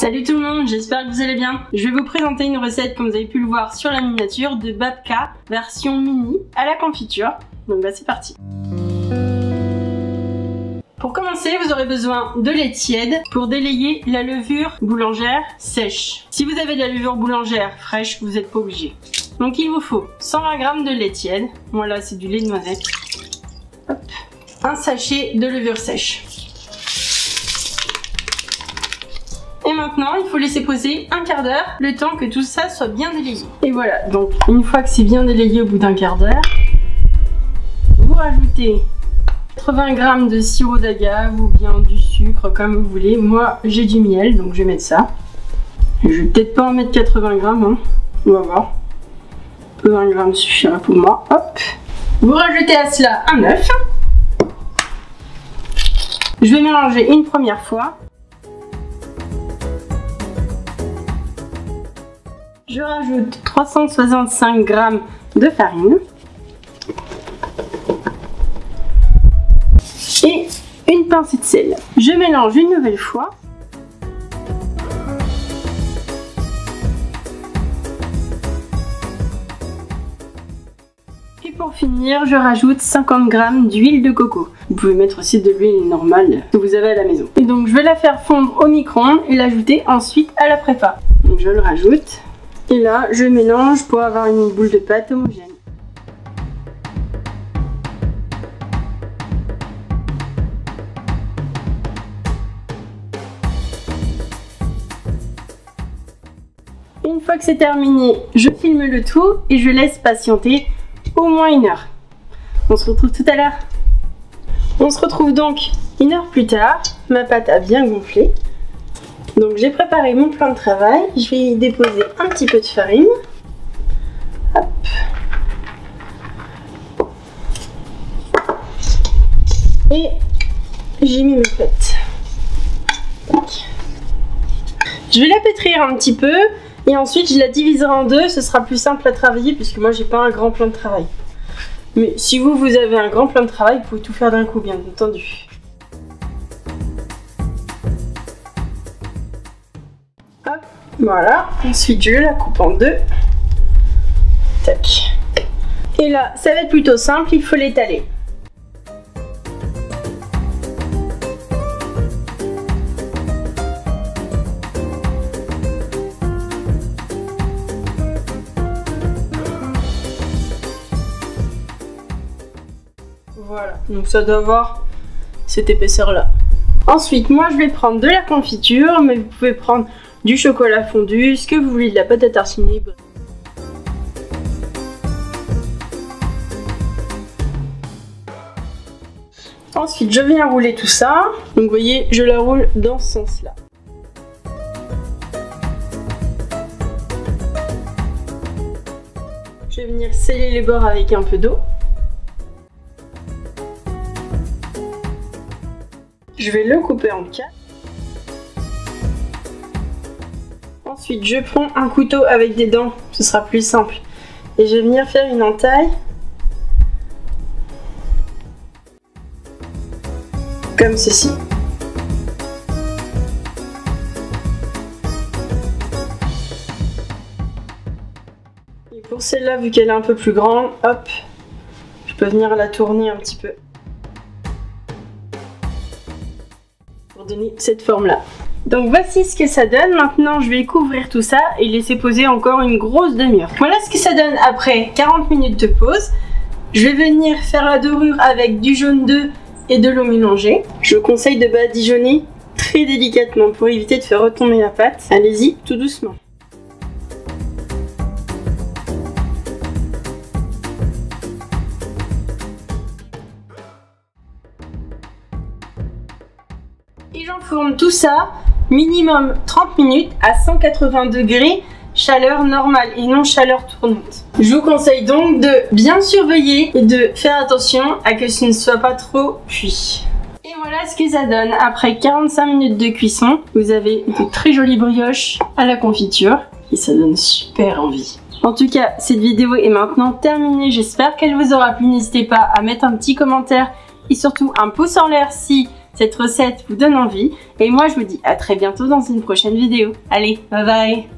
Salut tout le monde, j'espère que vous allez bien. Je vais vous présenter une recette, comme vous avez pu le voir sur la miniature, de babka version mini à la confiture. Donc bah c'est parti. Pour commencer, vous aurez besoin de lait tiède pour délayer la levure boulangère sèche. Si vous avez de la levure boulangère fraîche, vous n'êtes pas obligé. Donc il vous faut 120 g de lait tiède. Moi là c'est du lait de noisette. Hop. Un sachet de levure sèche. Et maintenant, il faut laisser poser un quart d'heure, le temps que tout ça soit bien délayé. Et voilà, donc une fois que c'est bien délayé au bout d'un quart d'heure, vous rajoutez 80 g de sirop d'agave ou bien du sucre, comme vous voulez. Moi, j'ai du miel, donc je vais mettre ça. Je vais peut-être pas en mettre 80 g, hein. On va voir. 20 g suffira pour moi. Hop. Vous rajoutez à cela un œuf. Je vais mélanger une première fois. Je rajoute 365 g de farine et une pincée de sel. Je mélange une nouvelle fois. Et pour finir, je rajoute 50 g d'huile de coco. Vous pouvez mettre aussi de l'huile normale que vous avez à la maison. Et donc je vais la faire fondre au micro-ondes et l'ajouter ensuite à la prépa. Donc je le rajoute. Et là, je mélange pour avoir une boule de pâte homogène. Une fois que c'est terminé, je filme le tout et je laisse patienter au moins 1 heure. On se retrouve tout à l'heure. On se retrouve donc 1 heure plus tard. Ma pâte a bien gonflé. Donc j'ai préparé mon plan de travail, je vais y déposer un petit peu de farine. Hop. Et j'ai mis mes pâtes. Je vais la pétrir un petit peu et ensuite je la diviserai en deux, ce sera plus simple à travailler puisque moi j'ai pas un grand plan de travail. Mais si vous avez un grand plan de travail, vous pouvez tout faire d'un coup, bien entendu. Voilà, ensuite je la coupe en deux. Tac. Et là, ça va être plutôt simple, il faut l'étaler. Voilà, donc ça doit avoir cette épaisseur là. Ensuite, moi je vais prendre de la confiture, mais vous pouvez prendre du chocolat fondu, ce que vous voulez, de la pâte à tartiner. Ensuite, je viens rouler tout ça. Donc, vous voyez, je la roule dans ce sens-là. Je vais venir sceller les bords avec un peu d'eau. Je vais le couper en 4. Ensuite, je prends un couteau avec des dents, ce sera plus simple. Et je vais venir faire une entaille. Comme ceci. Et pour celle-là, vu qu'elle est un peu plus grande, hop, je peux venir la tourner un petit peu. Pour donner cette forme-là. Donc voici ce que ça donne. Maintenant je vais couvrir tout ça et laisser poser encore une grosse demi-heure. Voilà ce que ça donne après 40 minutes de pause. Je vais venir faire la dorure avec du jaune d'œuf et de l'eau mélangée. Je vous conseille de badigeonner très délicatement pour éviter de faire retomber la pâte. Allez-y tout doucement. Et j'enfourne tout ça minimum 30 minutes à 180 degrés, chaleur normale et non chaleur tournante. Je vous conseille donc de bien surveiller et de faire attention à que ce ne soit pas trop cuit. Et voilà ce que ça donne. Après 45 minutes de cuisson, vous avez de très jolies brioches à la confiture et ça donne super envie. En tout cas, cette vidéo est maintenant terminée. J'espère qu'elle vous aura plu. N'hésitez pas à mettre un petit commentaire et surtout un pouce en l'air si cette recette vous donne envie. Et moi, je vous dis à très bientôt dans une prochaine vidéo. Allez, bye bye!